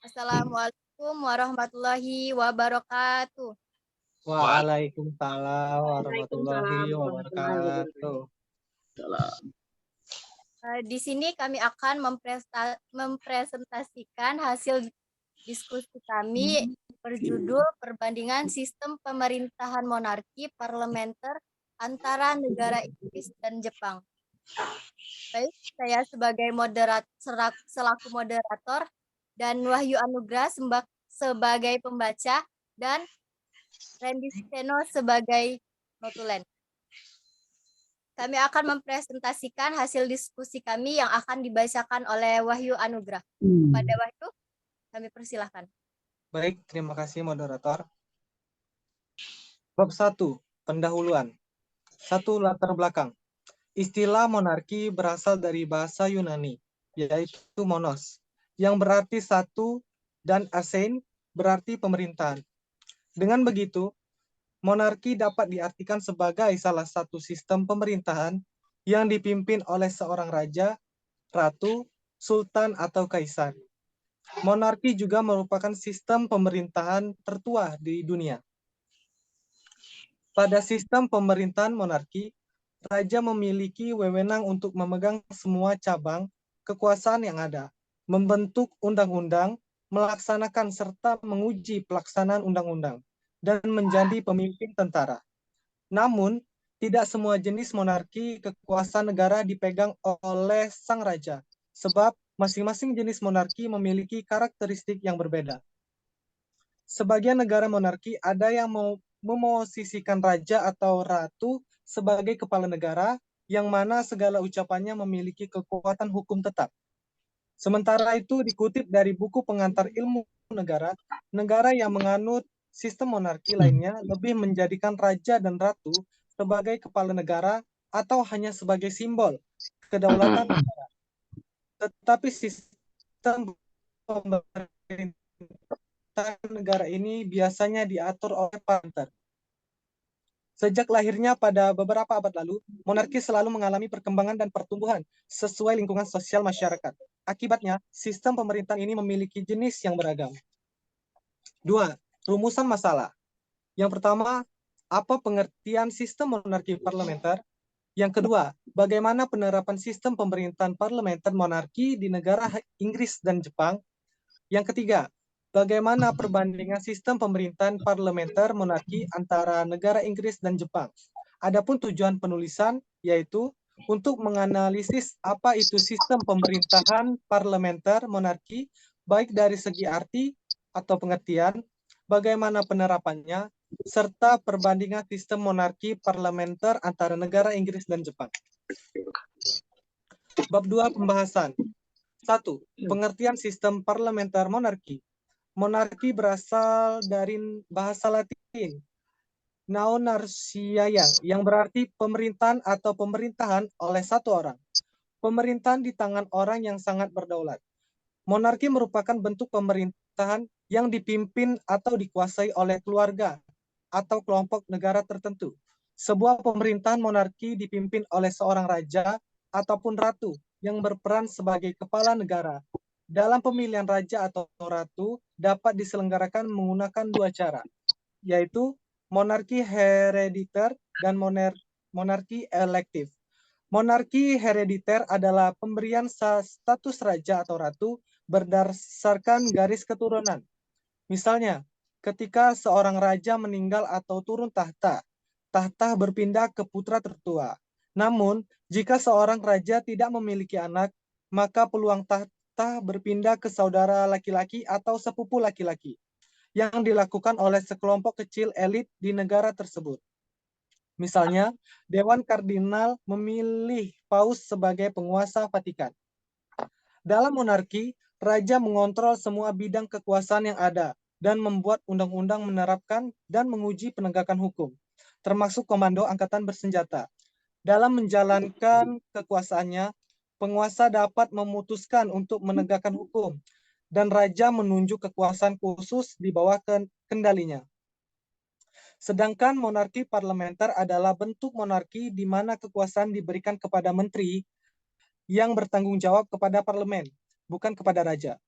Assalamualaikum warahmatullahi wabarakatuh. Waalaikumsalam warahmatullahi wabarakatuh. Di sini kami akan mempresentasikan hasil diskusi kami berjudul Perbandingan Sistem Pemerintahan Monarki Parlementer antara negara Inggris dan Jepang. Baik, saya sebagai selaku moderator dan Wahyu Anugrah sebagai pembaca dan Randy Steno sebagai notulen. Kami akan mempresentasikan hasil diskusi kami yang akan dibacakan oleh Wahyu Anugrah. Pada Wahyu, kami persilahkan. Baik, terima kasih moderator. Bab 1, pendahuluan. 1. Latar belakang. Istilah monarki berasal dari bahasa Yunani, yaitu monos, yang berarti satu, dan asein berarti pemerintahan. Dengan begitu, monarki dapat diartikan sebagai salah satu sistem pemerintahan yang dipimpin oleh seorang raja, ratu, sultan, atau kaisar. Monarki juga merupakan sistem pemerintahan tertua di dunia. Pada sistem pemerintahan monarki, raja memiliki wewenang untuk memegang semua cabang kekuasaan yang ada, membentuk undang-undang, melaksanakan serta menguji pelaksanaan undang-undang, dan menjadi pemimpin tentara. Namun, tidak semua jenis monarki kekuasaan negara dipegang oleh sang raja, sebab masing-masing jenis monarki memiliki karakteristik yang berbeda. Sebagian negara monarki ada yang memosisikan raja atau ratu sebagai kepala negara, yang mana segala ucapannya memiliki kekuatan hukum tetap. Sementara itu dikutip dari buku pengantar ilmu negara, negara yang menganut sistem monarki lainnya lebih menjadikan raja dan ratu sebagai kepala negara atau hanya sebagai simbol kedaulatan negara. Tetapi sistem pemerintahan negara ini biasanya diatur oleh parlementer. Sejak lahirnya pada beberapa abad lalu, monarki selalu mengalami perkembangan dan pertumbuhan sesuai lingkungan sosial masyarakat. Akibatnya, sistem pemerintahan ini memiliki jenis yang beragam. 2. Rumusan masalah. Yang pertama, apa pengertian sistem monarki parlementer? Yang kedua, bagaimana penerapan sistem pemerintahan parlementer monarki di negara Inggris dan Jepang? Yang ketiga, bagaimana perbandingan sistem pemerintahan parlementer monarki antara negara Inggris dan Jepang? Adapun tujuan penulisan yaitu untuk menganalisis apa itu sistem pemerintahan parlementer monarki, baik dari segi arti atau pengertian, bagaimana penerapannya, serta perbandingan sistem monarki parlementer antara negara Inggris dan Jepang. Bab 2, pembahasan. 1. Pengertian sistem parlementer monarki. Monarki berasal dari bahasa Latin Naonarchiae, yang berarti pemerintahan atau pemerintahan oleh satu orang. Pemerintahan di tangan orang yang sangat berdaulat. Monarki merupakan bentuk pemerintahan yang dipimpin atau dikuasai oleh keluarga atau kelompok negara tertentu. Sebuah pemerintahan monarki dipimpin oleh seorang raja ataupun ratu yang berperan sebagai kepala negara. Dalam pemilihan raja atau ratu dapat diselenggarakan menggunakan dua cara, yaitu monarki herediter dan monarki elektif. Monarki herediter adalah pemberian status raja atau ratu berdasarkan garis keturunan. Misalnya, ketika seorang raja meninggal atau turun tahta, tahta berpindah ke putra tertua. Namun, jika seorang raja tidak memiliki anak, maka peluang tahta berpindah ke saudara laki-laki atau sepupu laki-laki, yang dilakukan oleh sekelompok kecil elit di negara tersebut. Misalnya, Dewan Kardinal memilih Paus sebagai penguasa Vatikan. Dalam monarki, raja mengontrol semua bidang kekuasaan yang ada dan membuat undang-undang, menerapkan dan menguji penegakan hukum, termasuk komando angkatan bersenjata. Dalam menjalankan kekuasaannya, penguasa dapat memutuskan untuk menegakkan hukum, dan raja menunjuk kekuasaan khusus di bawah kendalinya. Sedangkan monarki parlementer adalah bentuk monarki di mana kekuasaan diberikan kepada menteri yang bertanggung jawab kepada parlemen, bukan kepada raja.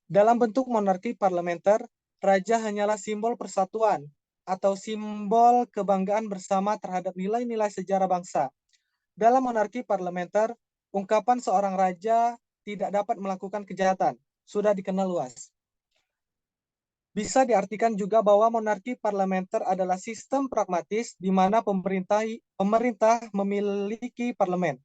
Dalam bentuk monarki parlementer, raja hanyalah simbol persatuan atau simbol kebanggaan bersama terhadap nilai-nilai sejarah bangsa. Dalam monarki parlementer, ungkapan seorang raja tidak dapat melakukan kejahatan sudah dikenal luas. Bisa diartikan juga bahwa monarki parlementer adalah sistem pragmatis di mana pemerintah memiliki parlemen.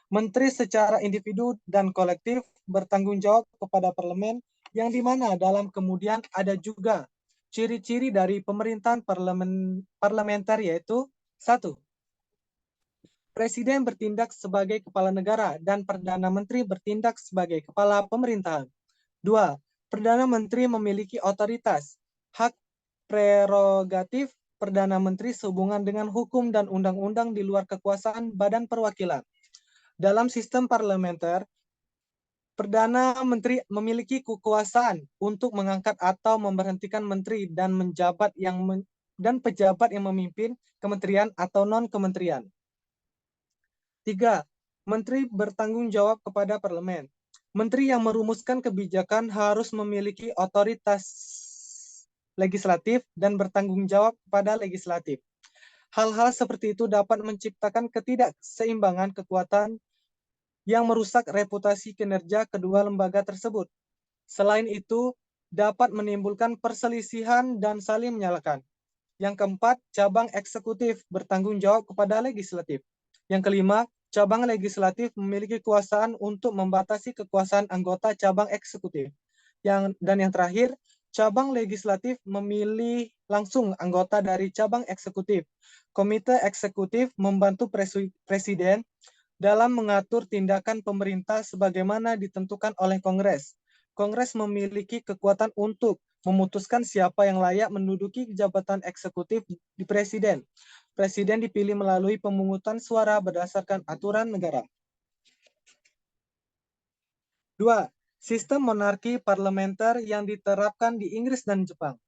Menteri secara individu dan kolektif bertanggung jawab kepada parlemen, yang di mana dalam kemudian ada juga ciri-ciri dari pemerintahan parlementer, yaitu 1. Presiden bertindak sebagai kepala negara dan Perdana Menteri bertindak sebagai kepala pemerintahan. 2. Perdana Menteri memiliki otoritas, hak prerogatif Perdana Menteri sehubungan dengan hukum dan undang-undang di luar kekuasaan Badan Perwakilan. Dalam sistem parlementer, Perdana Menteri memiliki kekuasaan untuk mengangkat atau memberhentikan menteri dan pejabat yang memimpin kementerian atau non-kementerian. 3. Menteri bertanggung jawab kepada parlemen. Menteri yang merumuskan kebijakan harus memiliki otoritas legislatif dan bertanggung jawab kepada legislatif. Hal-hal seperti itu dapat menciptakan ketidakseimbangan kekuatan yang merusak reputasi kinerja kedua lembaga tersebut. Selain itu, dapat menimbulkan perselisihan dan saling menyalahkan. Yang keempat, cabang eksekutif bertanggung jawab kepada legislatif. Yang kelima, cabang legislatif memiliki kekuasaan untuk membatasi kekuasaan anggota cabang eksekutif. Dan yang terakhir, cabang legislatif memilih langsung anggota dari cabang eksekutif. Komite eksekutif membantu presiden dalam mengatur tindakan pemerintah sebagaimana ditentukan oleh Kongres. Kongres memiliki kekuatan untuk memutuskan siapa yang layak menduduki jabatan eksekutif di presiden. Presiden dipilih melalui pemungutan suara berdasarkan aturan negara. 2. Sistem monarki parlementer yang diterapkan di Inggris dan Jepang.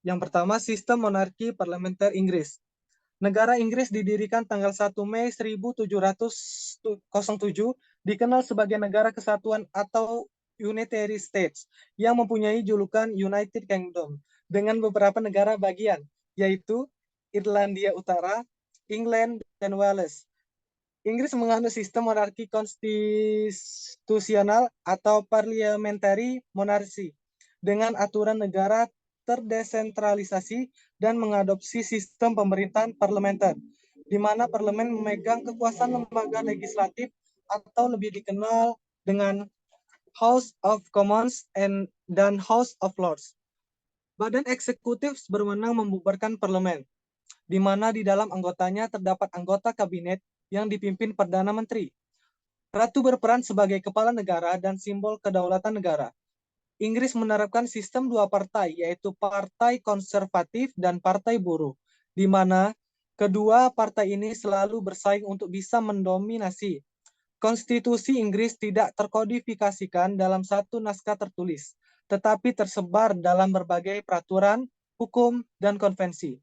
Yang pertama, sistem monarki parlementer Inggris. Negara Inggris didirikan tanggal 1 Mei 1707, dikenal sebagai negara kesatuan atau Unitary States, yang mempunyai julukan United Kingdom, dengan beberapa negara bagian, yaitu Irlandia Utara, England, dan Wales. Inggris menganut sistem monarki konstitusional atau parliamentary monarchy, dengan aturan negara terdesentralisasi dan mengadopsi sistem pemerintahan parlementer, di mana parlemen memegang kekuasaan lembaga legislatif atau lebih dikenal dengan House of Commons dan House of Lords. Badan eksekutif berwenang membubarkan parlemen, di mana di dalam anggotanya terdapat anggota kabinet yang dipimpin Perdana Menteri. Ratu berperan sebagai kepala negara dan simbol kedaulatan negara. Inggris menerapkan sistem dua partai, yaitu Partai Konservatif dan Partai Buruh, di mana kedua partai ini selalu bersaing untuk bisa mendominasi. Konstitusi Inggris tidak terkodifikasikan dalam satu naskah tertulis, tetapi tersebar dalam berbagai peraturan, hukum, dan konvensi.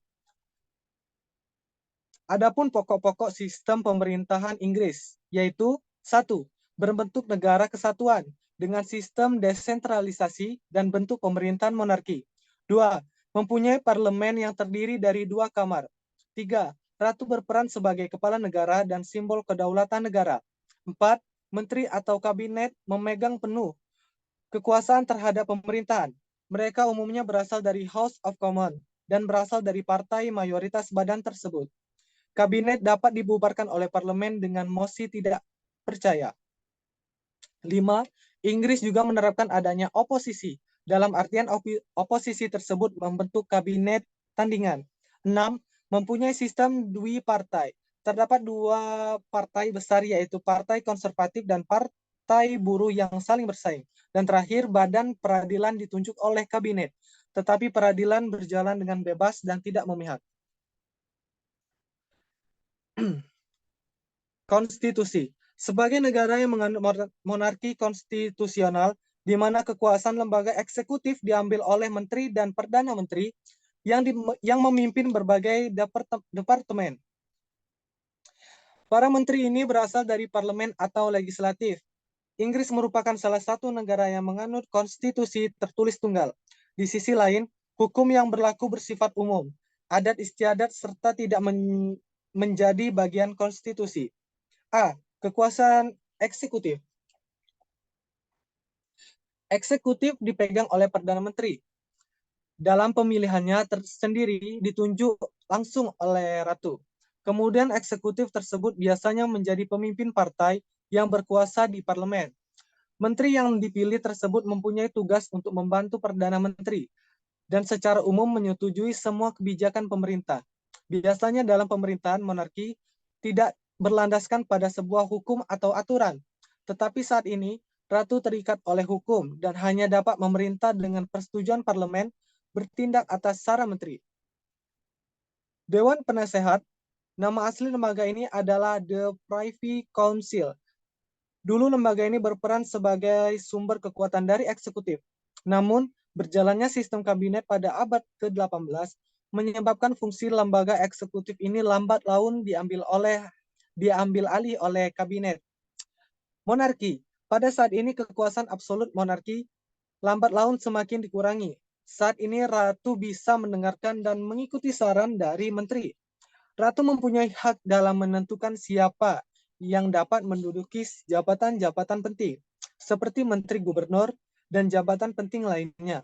Adapun pokok-pokok sistem pemerintahan Inggris, yaitu 1. Berbentuk negara kesatuan dengan sistem desentralisasi dan bentuk pemerintahan monarki. 2. Mempunyai parlemen yang terdiri dari 2 kamar. 3. Ratu berperan sebagai kepala negara dan simbol kedaulatan negara. 4. Menteri atau kabinet memegang penuh kekuasaan terhadap pemerintahan. Mereka umumnya berasal dari House of Commons dan berasal dari partai mayoritas badan tersebut. Kabinet dapat dibubarkan oleh parlemen dengan mosi tidak percaya. 5. Inggris juga menerapkan adanya oposisi. Dalam artian oposisi tersebut membentuk kabinet tandingan. 6. Mempunyai sistem dui partai. Terdapat 2 partai besar, yaitu Partai Konservatif dan Partai Buruh yang saling bersaing. Dan terakhir, badan peradilan ditunjuk oleh kabinet. Tetapi peradilan berjalan dengan bebas dan tidak memihak. Konstitusi. Sebagai negara yang menganut monarki konstitusional, di mana kekuasaan lembaga eksekutif diambil oleh menteri dan perdana menteri yang memimpin berbagai departemen. Para menteri ini berasal dari parlemen atau legislatif. Inggris merupakan salah satu negara yang menganut konstitusi tertulis tunggal. Di sisi lain, hukum yang berlaku bersifat umum, adat istiadat serta tidak menjadi bagian konstitusi. A. Kekuasaan eksekutif. Eksekutif dipegang oleh Perdana Menteri. Dalam pemilihannya tersendiri ditunjuk langsung oleh Ratu. Kemudian eksekutif tersebut biasanya menjadi pemimpin partai yang berkuasa di parlemen. Menteri yang dipilih tersebut mempunyai tugas untuk membantu Perdana Menteri dan secara umum menyetujui semua kebijakan pemerintah. Biasanya dalam pemerintahan monarki tidak berlandaskan pada sebuah hukum atau aturan, tetapi saat ini Ratu terikat oleh hukum dan hanya dapat memerintah dengan persetujuan parlemen bertindak atas saran menteri. Dewan Penasehat, nama asli lembaga ini adalah The Privy Council. Dulu lembaga ini berperan sebagai sumber kekuatan dari eksekutif. Namun, berjalannya sistem kabinet pada abad ke-18 menyebabkan fungsi lembaga eksekutif ini lambat laun diambil alih oleh kabinet. Monarki. Pada saat ini kekuasaan absolut monarki lambat laun semakin dikurangi. Saat ini Ratu bisa mendengarkan dan mengikuti saran dari menteri. Ratu mempunyai hak dalam menentukan siapa yang dapat menduduki jabatan-jabatan penting, seperti menteri gubernur dan jabatan penting lainnya.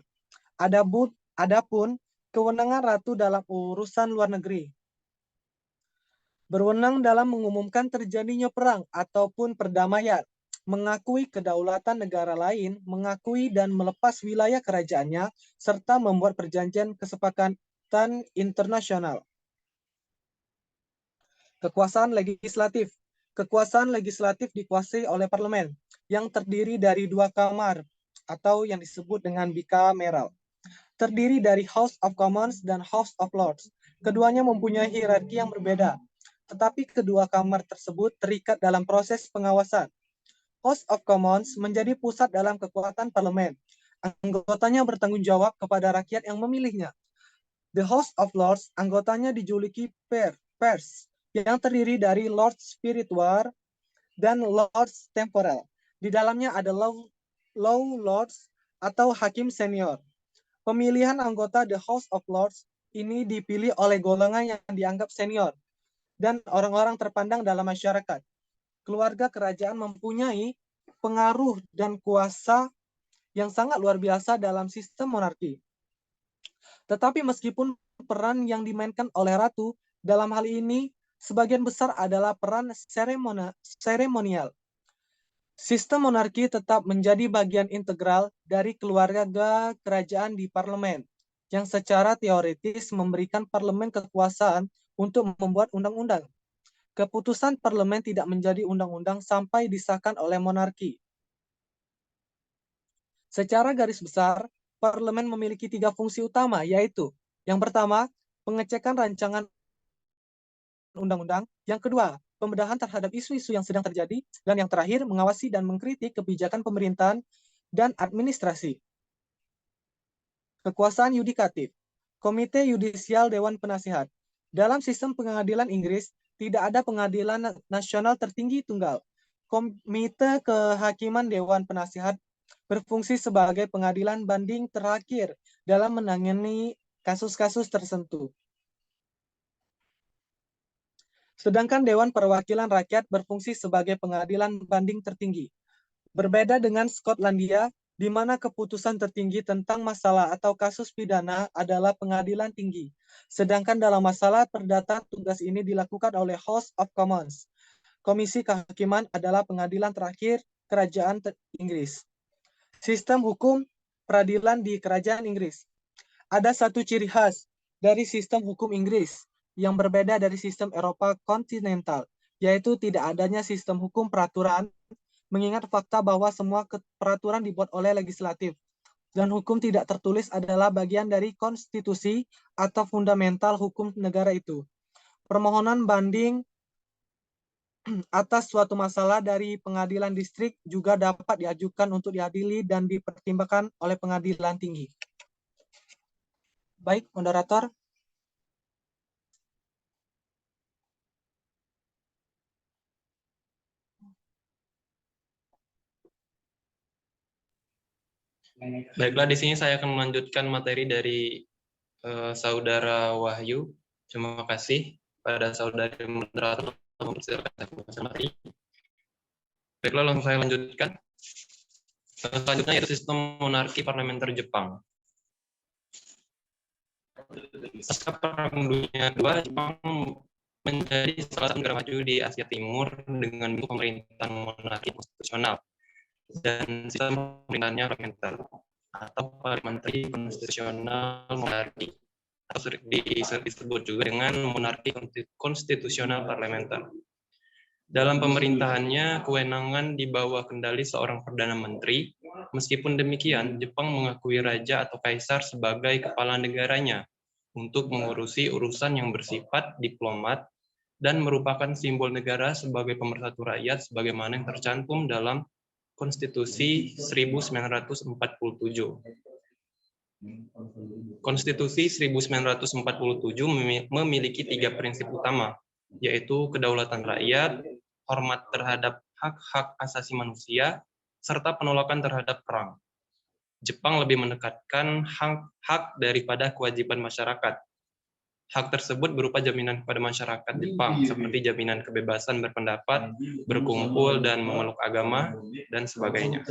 Adapun kewenangan Ratu dalam urusan luar negeri. Berwenang dalam mengumumkan terjadinya perang ataupun perdamaian, mengakui kedaulatan negara lain, mengakui dan melepas wilayah kerajaannya, serta membuat perjanjian kesepakatan internasional. Kekuasaan legislatif. Kekuasaan legislatif dikuasai oleh parlemen, yang terdiri dari 2 kamar, atau yang disebut dengan bicameral. Terdiri dari House of Commons dan House of Lords. Keduanya mempunyai hierarki yang berbeda, tetapi kedua kamar tersebut terikat dalam proses pengawasan. House of Commons menjadi pusat dalam kekuatan parlemen. Anggotanya bertanggung jawab kepada rakyat yang memilihnya. The House of Lords, anggotanya dijuluki Peers, yang terdiri dari Lords Spiritual dan Lords Temporal. Di dalamnya ada Law Lords atau hakim senior. Pemilihan anggota The House of Lords ini dipilih oleh golongan yang dianggap senior dan orang-orang terpandang dalam masyarakat. Keluarga kerajaan mempunyai pengaruh dan kuasa yang sangat luar biasa dalam sistem monarki. Tetapi meskipun peran yang dimainkan oleh Ratu dalam hal ini sebagian besar adalah peran seremonial, sistem monarki tetap menjadi bagian integral dari keluarga kerajaan di parlemen, yang secara teoritis memberikan parlemen kekuasaan untuk membuat undang-undang. Keputusan parlemen tidak menjadi undang-undang sampai disahkan oleh monarki. Secara garis besar, parlemen memiliki 3 fungsi utama, yaitu yang pertama, pengecekan rancangan undang-undang, yang kedua, pembedahan terhadap isu-isu yang sedang terjadi, dan yang terakhir, mengawasi dan mengkritik kebijakan pemerintahan dan administrasi. Kekuasaan yudikatif. Komite Yudisial Dewan Penasehat. Dalam sistem pengadilan Inggris, tidak ada pengadilan nasional tertinggi tunggal. Komite Kehakiman Dewan Penasehat berfungsi sebagai pengadilan banding terakhir dalam menangani kasus-kasus tertentu. Sedangkan Dewan Perwakilan Rakyat berfungsi sebagai pengadilan banding tertinggi. Berbeda dengan Skotlandia, di mana keputusan tertinggi tentang masalah atau kasus pidana adalah pengadilan tinggi. Sedangkan dalam masalah perdata, tugas ini dilakukan oleh House of Commons. Komisi Kehakiman adalah pengadilan terakhir kerajaan Inggris. Sistem hukum peradilan di kerajaan Inggris. Ada satu ciri khas dari sistem hukum Inggris yang berbeda dari sistem Eropa kontinental, yaitu tidak adanya sistem hukum peraturan, mengingat fakta bahwa semua peraturan dibuat oleh legislatif, dan hukum tidak tertulis adalah bagian dari konstitusi atau fundamental hukum negara itu. Permohonan banding atas suatu masalah dari pengadilan distrik juga dapat diajukan untuk diadili dan dipertimbangkan oleh pengadilan tinggi. Baik, moderator. Baiklah, di sini saya akan melanjutkan materi dari Saudara Wahyu. Terima kasih pada saudari moderator untuk mempersilakan materi. Baiklah, langsung saya lanjutkan. Selanjutnya yaitu sistem monarki parlementer Jepang. Pasca Perang Dunia II, Jepang menjadi salah satu negara maju di Asia Timur dengan bentuk pemerintahan monarki konstitusional dan sistem pemerintahannya parlementer atau parliamentary constitutional monarchy, atau disebut juga dengan monarki konstitusional parlementer. Dalam pemerintahannya, kewenangan di bawah kendali seorang Perdana Menteri. Meskipun demikian, Jepang mengakui raja atau kaisar sebagai kepala negaranya untuk mengurusi urusan yang bersifat diplomat dan merupakan simbol negara sebagai pemersatu rakyat sebagaimana yang tercantum dalam Konstitusi 1947. Konstitusi 1947 memiliki 3 prinsip utama, yaitu kedaulatan rakyat, hormat terhadap hak-hak asasi manusia, serta penolakan terhadap perang. Jepang lebih menekankan hak daripada kewajiban masyarakat. Hak tersebut berupa jaminan kepada masyarakat Jepang, seperti jaminan kebebasan berpendapat, berkumpul dan memeluk agama, dan sebagainya.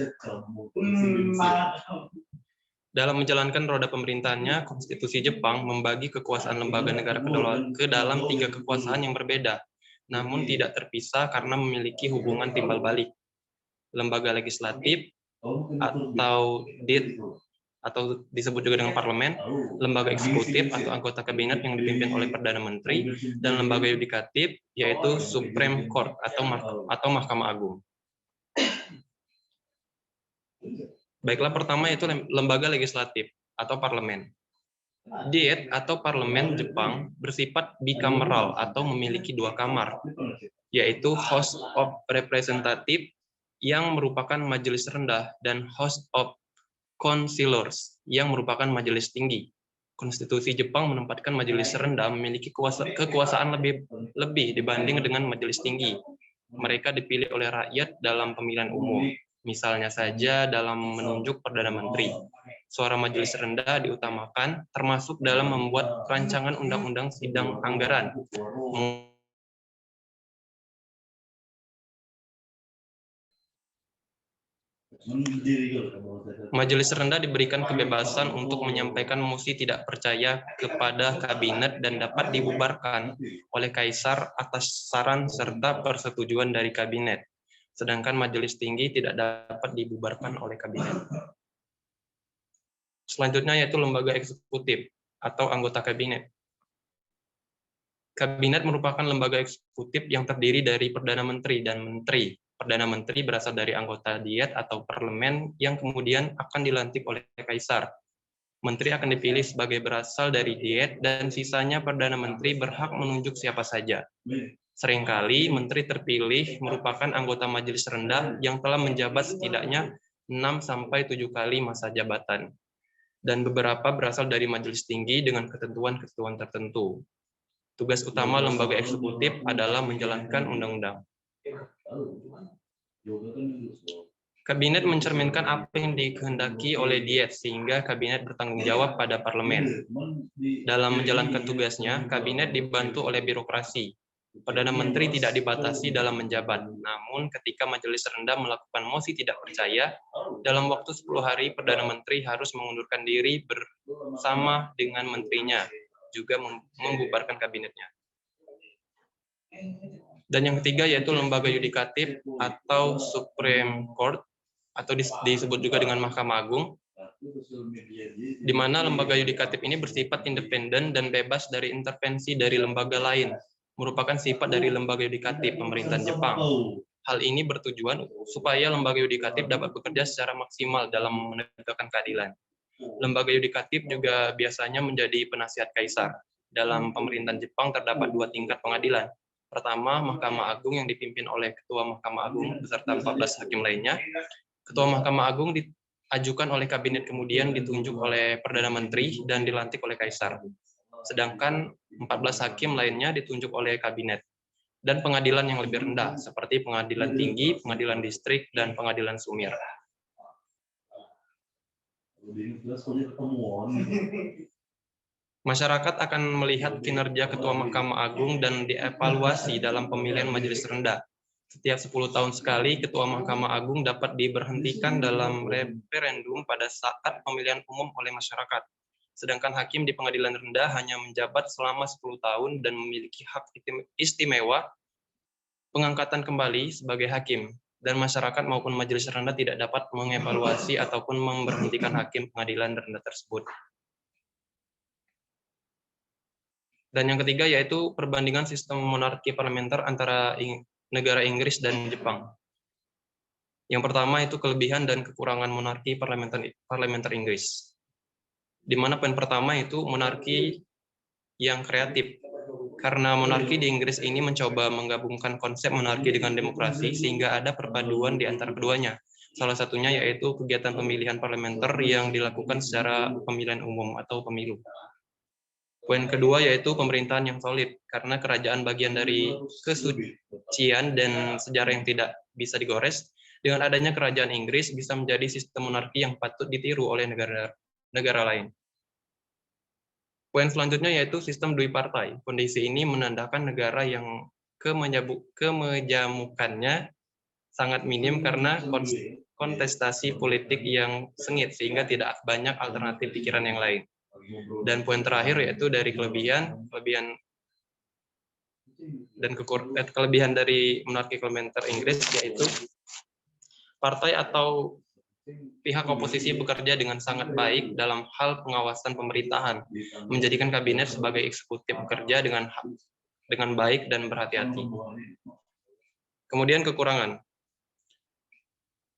Dalam menjalankan roda pemerintahannya, Konstitusi Jepang membagi kekuasaan lembaga negara ke dalam 3 kekuasaan yang berbeda, namun tidak terpisah karena memiliki hubungan timbal balik. Lembaga legislatif atau DIT, atau disebut juga dengan parlemen, lembaga eksekutif atau anggota kabinet yang dipimpin oleh Perdana Menteri, dan lembaga yudikatif, yaitu Supreme Court atau Mahkamah Agung. Baiklah, pertama yaitu lembaga legislatif atau parlemen. Diet atau parlemen Jepang bersifat bikameral atau memiliki 2 kamar, yaitu House of Representatives yang merupakan majelis rendah dan House of Councilors yang merupakan majelis tinggi. Konstitusi Jepang menempatkan majelis rendah memiliki kekuasaan lebih dibanding dengan majelis tinggi. Mereka dipilih oleh rakyat dalam pemilihan umum, misalnya saja dalam menunjuk Perdana Menteri. Suara majelis rendah diutamakan, termasuk dalam membuat rancangan undang-undang sidang anggaran. Majelis rendah diberikan kebebasan untuk menyampaikan mosi tidak percaya kepada kabinet dan dapat dibubarkan oleh kaisar atas saran serta persetujuan dari kabinet. Sedangkan majelis tinggi tidak dapat dibubarkan oleh kabinet. Selanjutnya yaitu lembaga eksekutif atau anggota kabinet. Kabinet merupakan lembaga eksekutif yang terdiri dari Perdana Menteri dan Menteri. Perdana Menteri berasal dari anggota Diet atau parlemen yang kemudian akan dilantik oleh kaisar. Menteri akan dipilih sebagai berasal dari Diet dan sisanya Perdana Menteri berhak menunjuk siapa saja. Seringkali menteri terpilih merupakan anggota majelis rendah yang telah menjabat setidaknya 6-7 kali masa jabatan. Dan beberapa berasal dari majelis tinggi dengan ketentuan-ketentuan tertentu. Tugas utama lembaga eksekutif adalah menjalankan undang-undang. Kabinet mencerminkan apa yang dikehendaki oleh Diet, sehingga kabinet bertanggung jawab pada parlemen. Dalam menjalankan tugasnya, kabinet dibantu oleh birokrasi. Perdana Menteri tidak dibatasi dalam menjabat, namun ketika majelis rendah melakukan mosi tidak percaya, dalam waktu 10 hari Perdana Menteri harus mengundurkan diri bersama dengan menterinya, juga membubarkan kabinetnya. Dan yang ketiga yaitu lembaga yudikatif atau Supreme Court, atau disebut juga dengan Mahkamah Agung, di mana lembaga yudikatif ini bersifat independen dan bebas dari intervensi dari lembaga lain, merupakan sifat dari lembaga yudikatif pemerintahan Jepang. Hal ini bertujuan supaya lembaga yudikatif dapat bekerja secara maksimal dalam menegakkan keadilan. Lembaga yudikatif juga biasanya menjadi penasihat kaisar. Dalam pemerintahan Jepang terdapat 2 tingkat pengadilan. Pertama, Mahkamah Agung yang dipimpin oleh Ketua Mahkamah Agung beserta 14 hakim lainnya. Ketua Mahkamah Agung diajukan oleh kabinet, kemudian ditunjuk oleh Perdana Menteri dan dilantik oleh Kaisar. Sedangkan 14 hakim lainnya ditunjuk oleh kabinet. Dan pengadilan yang lebih rendah, seperti pengadilan tinggi, pengadilan distrik, dan pengadilan sumir. Masyarakat akan melihat kinerja Ketua Mahkamah Agung dan dievaluasi dalam pemilihan majelis rendah. Setiap 10 tahun sekali, Ketua Mahkamah Agung dapat diberhentikan dalam referendum pada saat pemilihan umum oleh masyarakat. Sedangkan hakim di pengadilan rendah hanya menjabat selama 10 tahun dan memiliki hak istimewa pengangkatan kembali sebagai hakim. Dan masyarakat maupun majelis rendah tidak dapat mengevaluasi ataupun memberhentikan hakim pengadilan rendah tersebut. Dan yang ketiga yaitu perbandingan sistem monarki parlementer antara negara Inggris dan Jepang. Yang pertama itu kelebihan dan kekurangan monarki parlementer Inggris. Di mana poin pertama itu monarki yang kreatif. Karena monarki di Inggris ini mencoba menggabungkan konsep monarki dengan demokrasi sehingga ada perpaduan di antara keduanya. Salah satunya yaitu kegiatan pemilihan parlementer yang dilakukan secara pemilihan umum atau pemilu. Poin kedua yaitu pemerintahan yang solid, karena kerajaan bagian dari kesucian dan sejarah yang tidak bisa digores. Dengan adanya kerajaan Inggris bisa menjadi sistem monarki yang patut ditiru oleh negara lain. Poin selanjutnya yaitu sistem dui partai. Kondisi ini menandakan negara yang kemejamukannya sangat minim karena kontestasi politik yang sengit, sehingga tidak banyak alternatif pikiran yang lain. Dan poin terakhir yaitu dari kelebihan dari monarki parlementer Inggris, yaitu partai atau pihak oposisi bekerja dengan sangat baik dalam hal pengawasan pemerintahan, menjadikan kabinet sebagai eksekutif bekerja dengan baik dan berhati-hati. Kemudian kekurangan.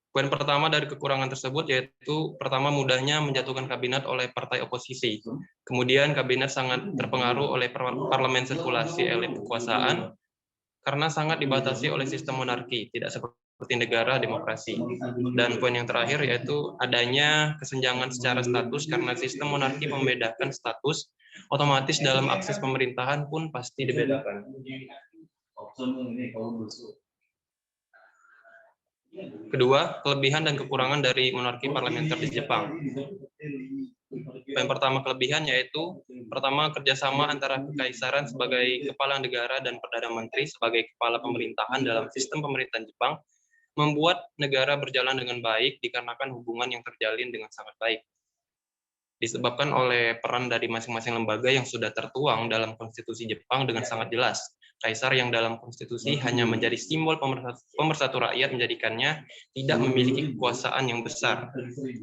Poin pertama dari kekurangan tersebut yaitu pertama mudahnya menjatuhkan kabinet oleh partai oposisi. Kemudian kabinet sangat terpengaruh oleh parlemen sirkulasi elit kekuasaan karena sangat dibatasi oleh sistem monarki, tidak seperti negara demokrasi. Dan poin yang terakhir yaitu adanya kesenjangan secara status karena sistem monarki membedakan status, otomatis dalam akses pemerintahan pun pasti dibedakan. Kedua, kelebihan dan kekurangan dari monarki parlementer di Jepang. Yang pertama kelebihan yaitu pertama kerjasama antara kekaisaran sebagai kepala negara dan perdana menteri sebagai kepala pemerintahan dalam sistem pemerintahan Jepang membuat negara berjalan dengan baik dikarenakan hubungan yang terjalin dengan sangat baik. Disebabkan oleh peran dari masing-masing lembaga yang sudah tertuang dalam konstitusi Jepang dengan sangat jelas. Kaisar yang dalam konstitusi hanya menjadi simbol pemersatu rakyat menjadikannya tidak memiliki kekuasaan yang besar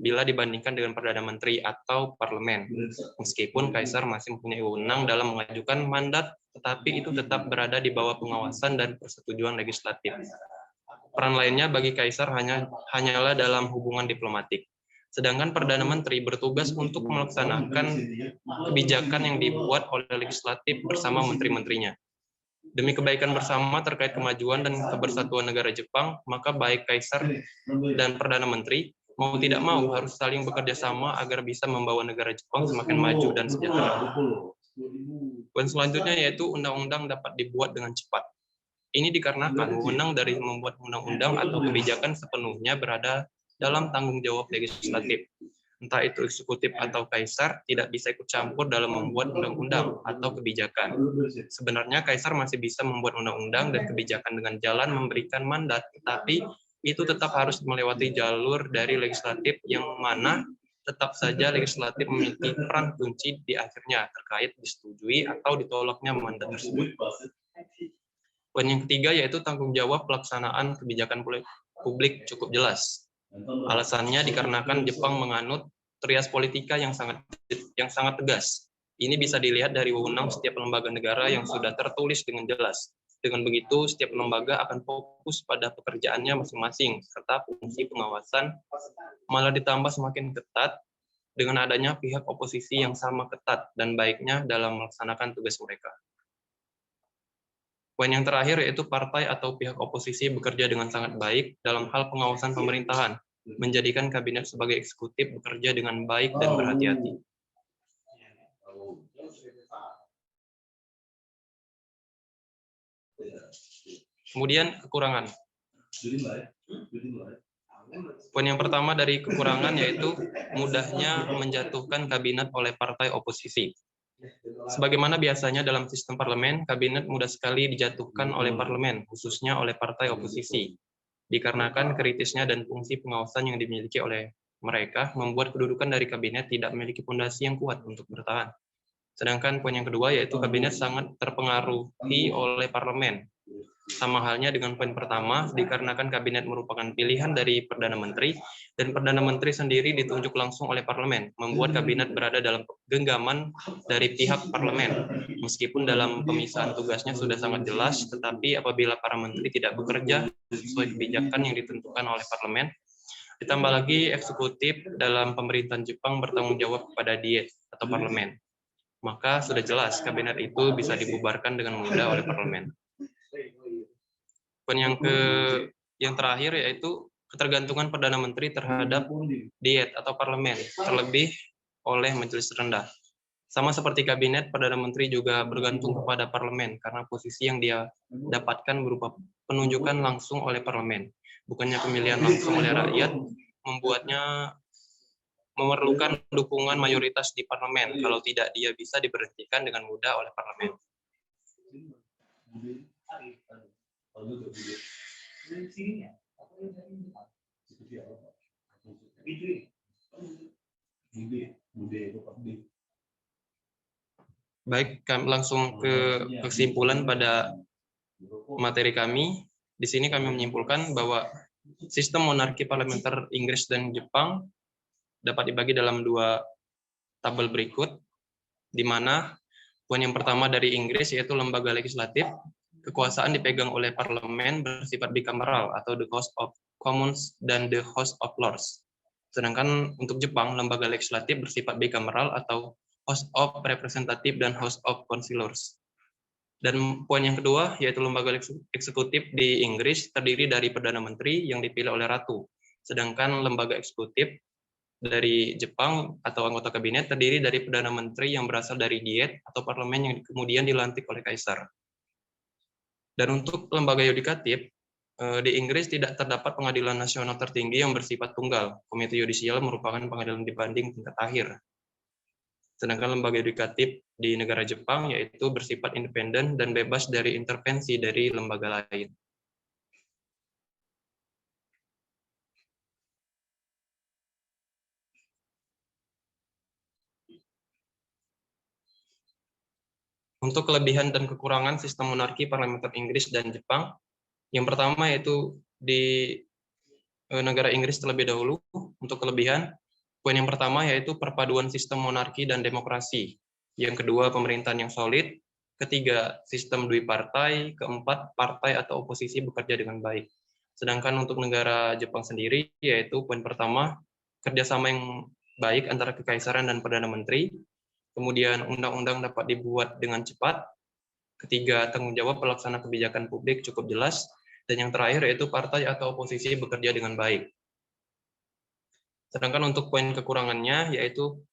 bila dibandingkan dengan Perdana Menteri atau Parlemen. Meskipun Kaisar masih mempunyai wewenang dalam mengajukan mandat, tetapi itu tetap berada di bawah pengawasan dan persetujuan legislatif. Peran lainnya bagi Kaisar hanyalah dalam hubungan diplomatik. Sedangkan Perdana Menteri bertugas untuk melaksanakan kebijakan yang dibuat oleh legislatif bersama menteri-menterinya. Demi kebaikan bersama terkait kemajuan dan kebersatuan negara Jepang, maka baik Kaisar dan Perdana Menteri mau tidak mau harus saling bekerja sama agar bisa membawa negara Jepang semakin maju dan sejahtera. Poin selanjutnya yaitu undang-undang dapat dibuat dengan cepat. Ini dikarenakan wewenang dari membuat undang-undang atau kebijakan sepenuhnya berada dalam tanggung jawab legislatif. Entah itu eksekutif atau kaisar tidak bisa ikut campur dalam membuat undang-undang atau kebijakan. Sebenarnya kaisar masih bisa membuat undang-undang dan kebijakan dengan jalan memberikan mandat, tetapi itu tetap harus melewati jalur dari legislatif yang mana tetap saja legislatif memiliki peran kunci di akhirnya terkait disetujui atau ditolaknya mandat tersebut. Poin yang ketiga yaitu tanggung jawab pelaksanaan kebijakan publik cukup jelas. Alasannya dikarenakan Jepang menganut trias politika yang sangat tegas. Ini bisa dilihat dari wewenang setiap lembaga negara yang sudah tertulis dengan jelas. Dengan begitu, setiap lembaga akan fokus pada pekerjaannya masing-masing, serta fungsi pengawasan malah ditambah semakin ketat dengan adanya pihak oposisi yang sama ketat dan baiknya dalam melaksanakan tugas mereka. Poin yang terakhir yaitu partai atau pihak oposisi bekerja dengan sangat baik dalam hal pengawasan pemerintahan, menjadikan kabinet sebagai eksekutif bekerja dengan baik dan berhati-hati. Kemudian kekurangan. Poin yang pertama dari kekurangan yaitu mudahnya menjatuhkan kabinet oleh partai oposisi. Sebagaimana biasanya dalam sistem parlemen, kabinet mudah sekali dijatuhkan oleh parlemen, khususnya oleh partai oposisi. Dikarenakan kritisnya dan fungsi pengawasan yang dimiliki oleh mereka, membuat kedudukan dari kabinet tidak memiliki fondasi yang kuat untuk bertahan. Sedangkan poin yang kedua yaitu kabinet sangat terpengaruhi oleh parlemen. Sama halnya dengan poin pertama, dikarenakan kabinet merupakan pilihan dari Perdana Menteri, dan Perdana Menteri sendiri ditunjuk langsung oleh parlemen, membuat kabinet berada dalam genggaman dari pihak parlemen. Meskipun dalam pemisahan tugasnya sudah sangat jelas, tetapi apabila para menteri tidak bekerja sesuai kebijakan yang ditentukan oleh parlemen, ditambah lagi eksekutif dalam pemerintahan Jepang bertanggung jawab kepada Diet atau parlemen, maka sudah jelas kabinet itu bisa dibubarkan dengan mudah oleh parlemen. Poin yang terakhir yaitu ketergantungan Perdana Menteri terhadap Diet atau parlemen, terlebih oleh majelis rendah. Sama seperti kabinet, Perdana Menteri juga bergantung kepada parlemen karena posisi yang dia dapatkan berupa penunjukan langsung oleh parlemen, bukannya pemilihan langsung oleh rakyat, membuatnya memerlukan dukungan mayoritas di parlemen. Kalau tidak, dia bisa diberhentikan dengan mudah oleh parlemen. Baik, kami langsung ke kesimpulan pada materi kami. Di sini kami menyimpulkan bahwa sistem monarki parlementer Inggris dan Jepang dapat dibagi dalam dua tabel berikut, di mana poin yang pertama dari Inggris yaitu lembaga legislatif, kekuasaan dipegang oleh parlemen bersifat bikameral atau the House of Commons dan the House of Lords. Sedangkan untuk Jepang, lembaga legislatif bersifat bikameral atau House of Representative dan House of Councilors. Dan poin yang kedua yaitu lembaga eksekutif di Inggris terdiri dari Perdana Menteri yang dipilih oleh Ratu. Sedangkan lembaga eksekutif dari Jepang atau anggota kabinet terdiri dari Perdana Menteri yang berasal dari Diet atau parlemen yang kemudian dilantik oleh Kaisar. Dan untuk lembaga yudikatif, di Inggris tidak terdapat pengadilan nasional tertinggi yang bersifat tunggal. Komite yudisial merupakan pengadilan dibanding tingkat akhir. Sedangkan lembaga yudikatif di negara Jepang yaitu bersifat independen dan bebas dari intervensi dari lembaga lain. Untuk kelebihan dan kekurangan sistem monarki parlementer Inggris dan Jepang, yang pertama yaitu di negara Inggris terlebih dahulu. Untuk kelebihan, poin yang pertama yaitu perpaduan sistem monarki dan demokrasi. Yang kedua, pemerintahan yang solid. Ketiga, sistem duipartai. Keempat, partai atau oposisi bekerja dengan baik. Sedangkan untuk negara Jepang sendiri, yaitu poin pertama, kerjasama yang baik antara kekaisaran dan Perdana Menteri. Kemudian undang-undang dapat dibuat dengan cepat. Ketiga, tanggung jawab pelaksana kebijakan publik cukup jelas. Dan yang terakhir yaitu partai atau oposisi bekerja dengan baik. Sedangkan untuk poin kekurangannya yaitu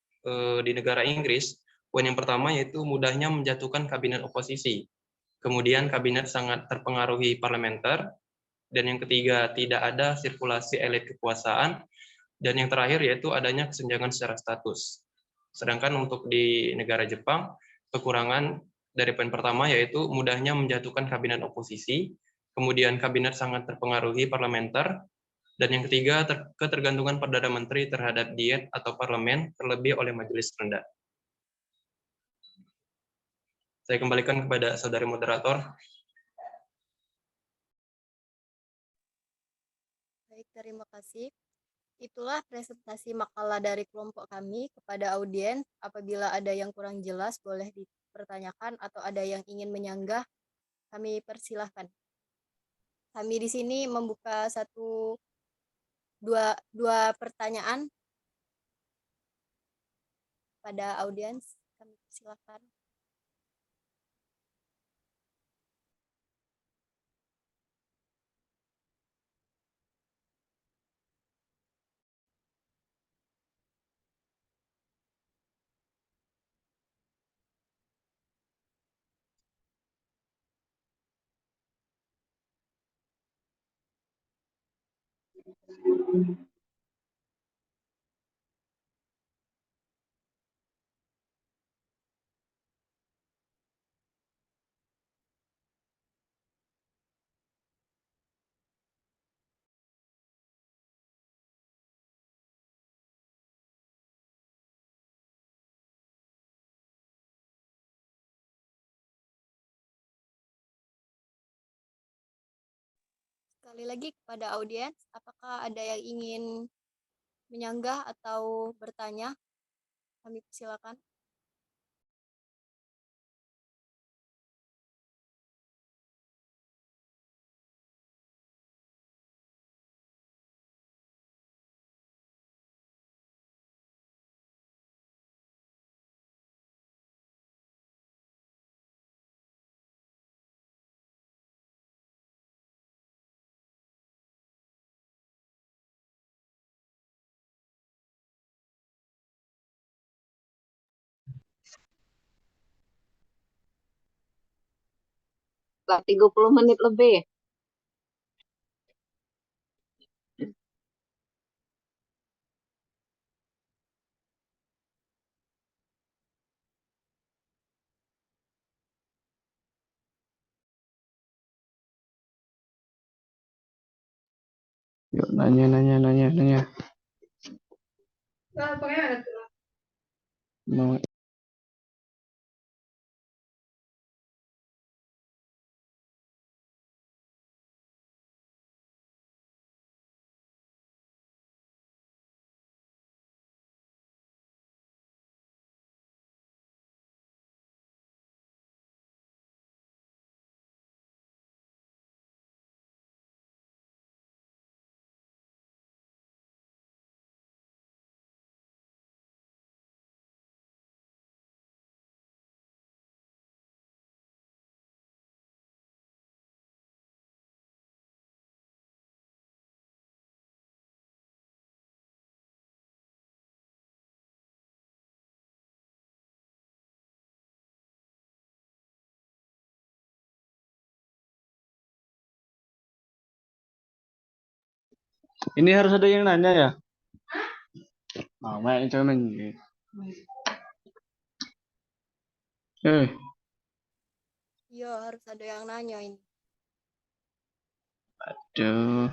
di negara Inggris, poin yang pertama yaitu mudahnya menjatuhkan kabinet oposisi. Kemudian kabinet sangat terpengaruhi parlementer. Dan yang ketiga, tidak ada sirkulasi elit kekuasaan. Dan yang terakhir yaitu adanya kesenjangan secara status. Sedangkan untuk di negara Jepang, kekurangan dari poin pertama yaitu mudahnya menjatuhkan kabinet oposisi, kemudian kabinet sangat terpengaruhi parlementer, dan yang ketiga ketergantungan Perdana Menteri terhadap Diet atau parlemen terlebih oleh majelis rendah. Saya kembalikan kepada saudari moderator. Baik, terima kasih. Itulah presentasi makalah dari kelompok kami kepada audiens. Apabila ada yang kurang jelas, boleh dipertanyakan atau ada yang ingin menyanggah, kami persilahkan. Kami di sini membuka dua pertanyaan pada audiens. Kami persilahkan. Sekali lagi kepada audiens, apakah ada yang ingin menyanggah atau bertanya? Kami persilakan. Setelah 30 menit lebih. Yuk, nanya. Mau ini harus ada yang nanya ya? Mau main cuman. Iya, harus ada yang nanya ini. Aduh.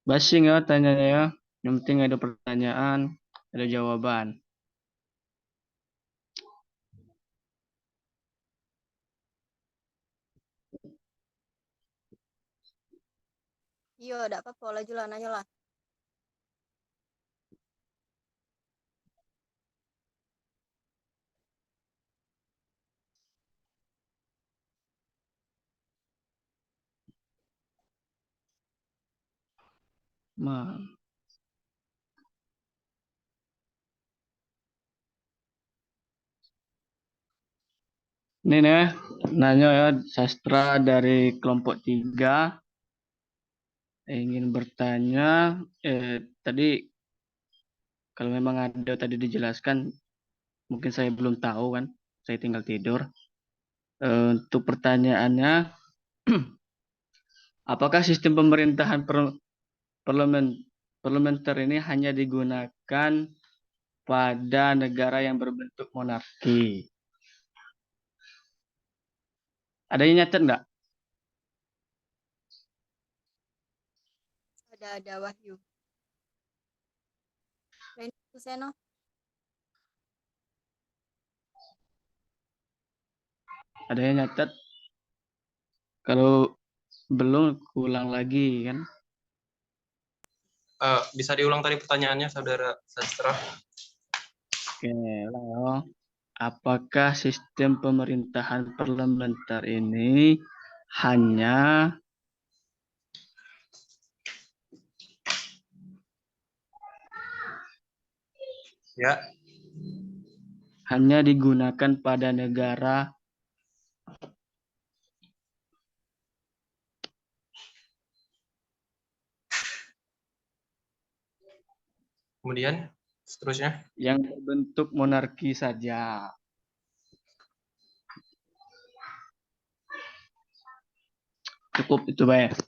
Basing ya tanyanya ya. Yang penting ada pertanyaan, ada jawaban. Iya, tidak apa-apa, laju lah, nanya lah. Mah. Ini nih, nanya ya, sastra dari kelompok 3 ingin bertanya, tadi kalau memang ada tadi dijelaskan, mungkin saya belum tahu kan, saya tinggal tidur. Untuk pertanyaannya, apakah sistem pemerintahan parlementer ini hanya digunakan pada negara yang berbentuk monarki? Ada yang nyatet nggak? Ada Wahyu. Reni Kuseno. Ada yang nyatet? Kalau belum, ulang lagi kan? Bisa diulang tadi pertanyaannya, Saudara Sastra? Oke, ulang ya. Apakah sistem pemerintahan parlementer ini hanya Ya. digunakan pada negara Kemudian seterusnya. yang berbentuk monarki saja? Cukup itu, Bay. Terima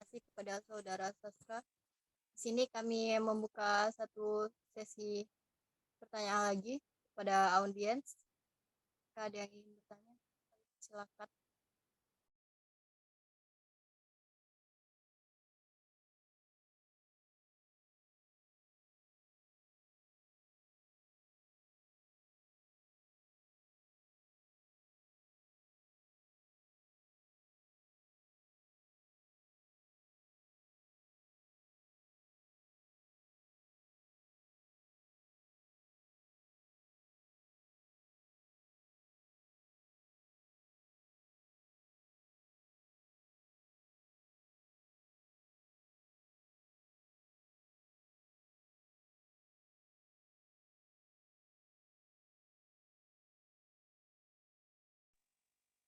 kasih kepada saudara Sastra. Di sini kami membuka satu sesi pertanyaan lagi kepada audiens. Jika ada yang ingin bertanya, silakan.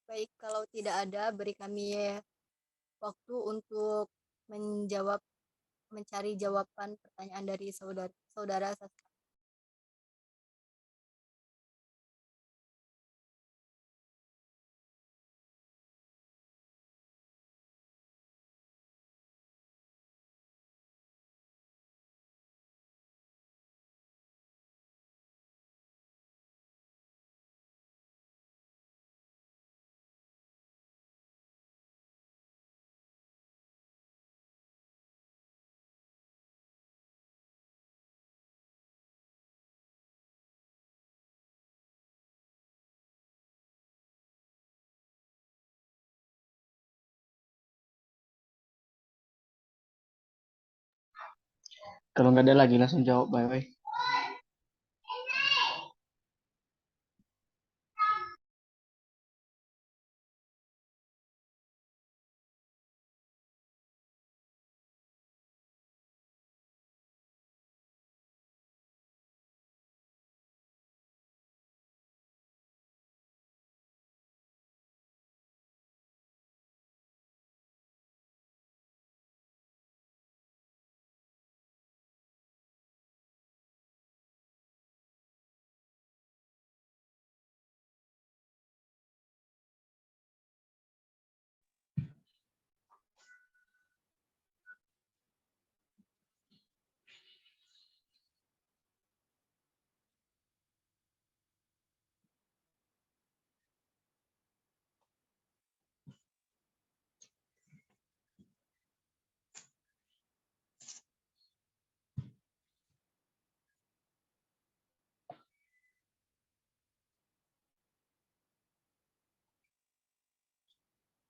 Baik, kalau tidak ada, beri kami waktu untuk mencari jawaban pertanyaan dari saudara Sastra. Kalau nggak ada lagi langsung jawab, Bay.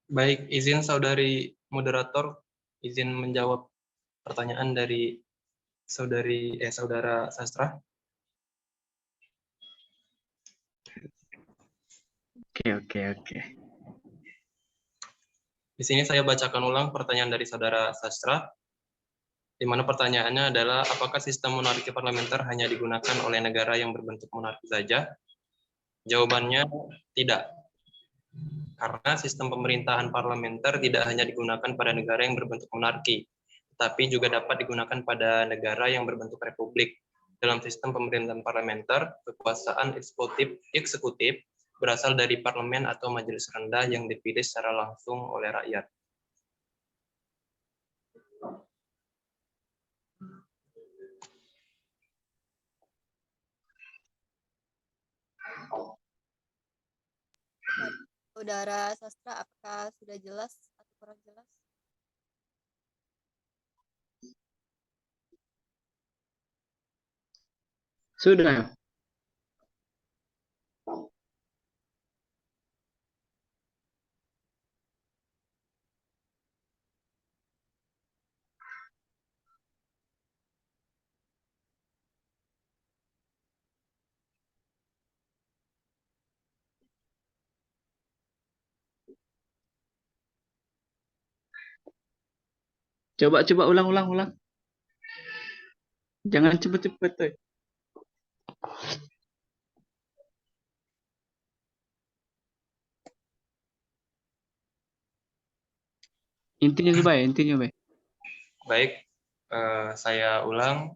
Baik, izin saudari moderator, izin menjawab pertanyaan dari saudara Sastra. Oke. Di sini saya bacakan ulang pertanyaan dari saudara Sastra, di mana pertanyaannya adalah apakah sistem monarki parlementer hanya digunakan oleh negara yang berbentuk monarki saja? Jawabannya tidak. Karena sistem pemerintahan parlementer tidak hanya digunakan pada negara yang berbentuk monarki, tetapi juga dapat digunakan pada negara yang berbentuk republik. Dalam sistem pemerintahan parlementer, kekuasaan eksekutif berasal dari parlemen atau majelis rendah yang dipilih secara langsung oleh rakyat. Saudara Sastra, apakah sudah jelas atau kurang jelas? Sudah. Coba ulang. Jangan cepet-cepet, tuh. Intinya, Bay. Baik, saya ulang.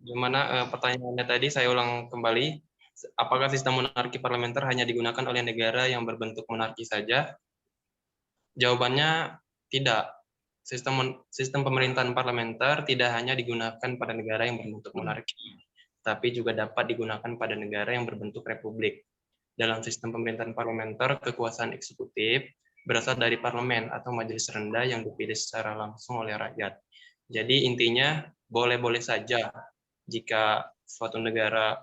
Gimana pertanyaannya tadi, saya ulang kembali. Apakah sistem monarki parlementer hanya digunakan oleh negara yang berbentuk monarki saja? Jawabannya tidak. Sistem pemerintahan parlementer tidak hanya digunakan pada negara yang berbentuk monarki, tapi juga dapat digunakan pada negara yang berbentuk republik. Dalam sistem pemerintahan parlementer, kekuasaan eksekutif berasal dari parlemen atau majelis rendah yang dipilih secara langsung oleh rakyat. Jadi intinya boleh-boleh saja jika suatu negara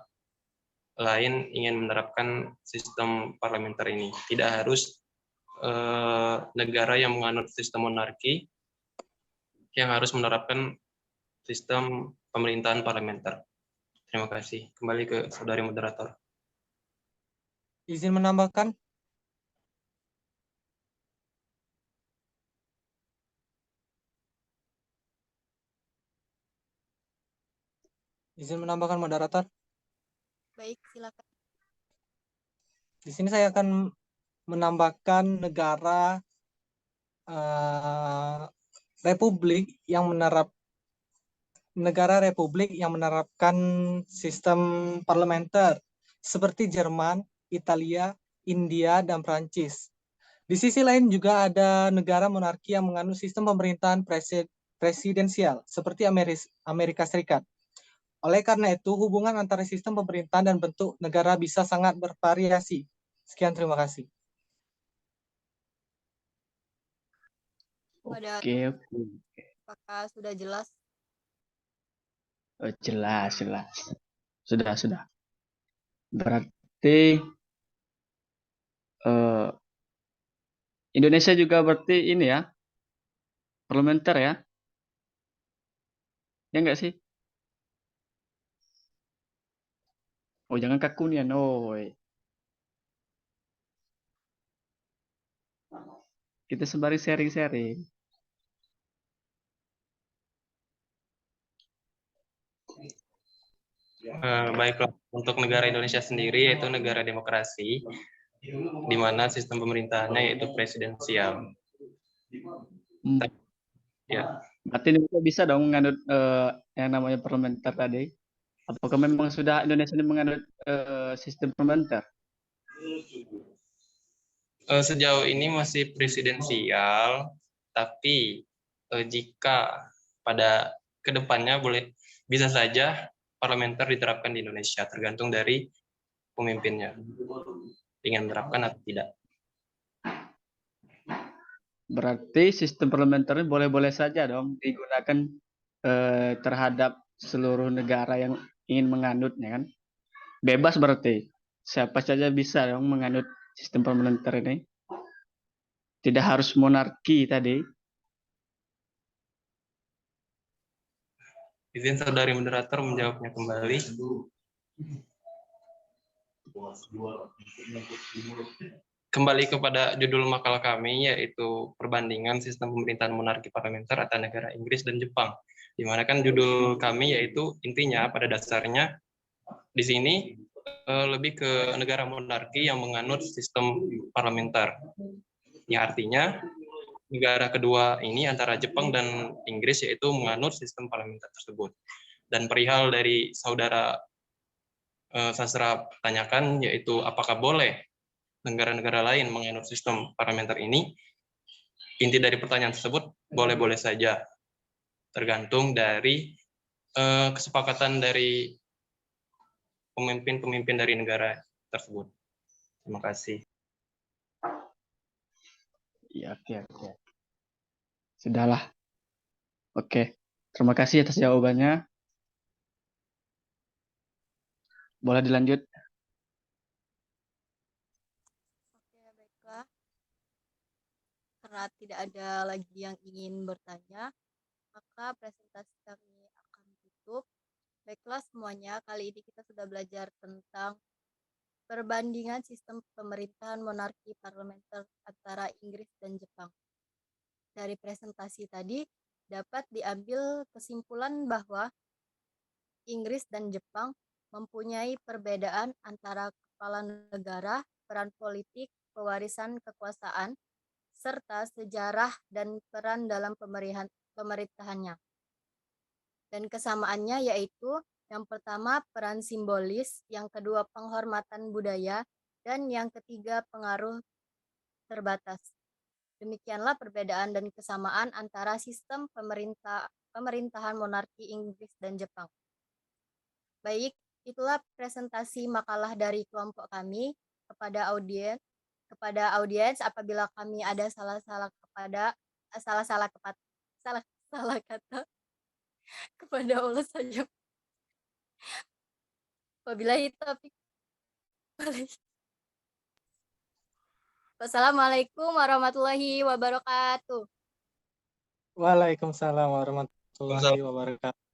lain ingin menerapkan sistem parlementer ini. Tidak harus negara yang menganut sistem monarki yang harus menerapkan sistem pemerintahan parlementer. Terima kasih. Kembali ke saudari moderator. Izin menambahkan? Izin menambahkan moderator. Baik, silakan. Di sini saya akan menambahkan negara republik yang menerapkan sistem parlementer seperti Jerman, Italia, India, dan Prancis. Di sisi lain juga ada negara monarki yang menganut sistem pemerintahan presidensial seperti Amerika Serikat. Oleh karena itu, hubungan antara sistem pemerintahan dan bentuk negara bisa sangat bervariasi. Sekian, terima kasih. Oke. Apakah sudah jelas? Oh, jelas. Sudah. Berarti Indonesia juga berarti ini ya, parlementer ya? Ya enggak sih? Oh, jangan kaku nih, no. Kita sembari sharing-sharing. Baiklah, untuk negara Indonesia sendiri yaitu negara demokrasi, di mana sistem pemerintahannya yaitu presidensial. Ya. Berarti Indonesia bisa dong menganut yang namanya parlementer tadi. Apakah memang sudah Indonesia ini menganut sistem parlementer? Sejauh ini masih presidensial, tapi jika pada kedepannya bisa saja parlementer diterapkan di Indonesia, tergantung dari pemimpinnya ingin menerapkan atau tidak. Berarti sistem parlementer ini boleh-boleh saja dong digunakan terhadap seluruh negara yang ingin menganutnya kan? Bebas berarti. Siapa saja bisa dong menganut sistem parlementer ini. Tidak harus monarki tadi. Izin saudari moderator menjawabnya kembali. Kembali kepada judul makalah kami, yaitu perbandingan sistem pemerintahan monarki parlementer antara negara Inggris dan Jepang. Di mana kan judul kami yaitu intinya pada dasarnya di sini lebih ke negara monarki yang menganut sistem parlementer. Yang artinya negara kedua ini antara Jepang dan Inggris yaitu menganut sistem parlementer tersebut. Dan perihal dari saudara Sastra tanyakan yaitu apakah boleh negara-negara lain menganut sistem parlementer ini, inti dari pertanyaan tersebut boleh-boleh saja, tergantung dari kesepakatan dari pemimpin-pemimpin dari negara tersebut. Terima kasih. Ya, oke. Sudahlah. Oke. Terima kasih atas jawabannya. Boleh dilanjut? Oke, baiklah. Karena tidak ada lagi yang ingin bertanya, maka presentasi kami akan tutup. Baiklah semuanya, kali ini kita sudah belajar tentang perbandingan sistem pemerintahan monarki parlementer antara Inggris dan Jepang. Dari presentasi tadi dapat diambil kesimpulan bahwa Inggris dan Jepang mempunyai perbedaan antara kepala negara, peran politik, pewarisan kekuasaan, serta sejarah dan peran dalam pemerintahannya. Dan kesamaannya yaitu Yang pertama, peran simbolis, yang kedua, penghormatan budaya, dan yang ketiga, pengaruh terbatas. Demikianlah perbedaan dan kesamaan antara sistem pemerintahan monarki Inggris dan Jepang. Baik, itulah presentasi makalah dari kelompok kami kepada audiens. Apabila kami ada salah-salah kata kepada Allah saja. Wabillahi taufiq. Wassalamualaikum warahmatullahi wabarakatuh. Waalaikumsalam warahmatullahi wabarakatuh.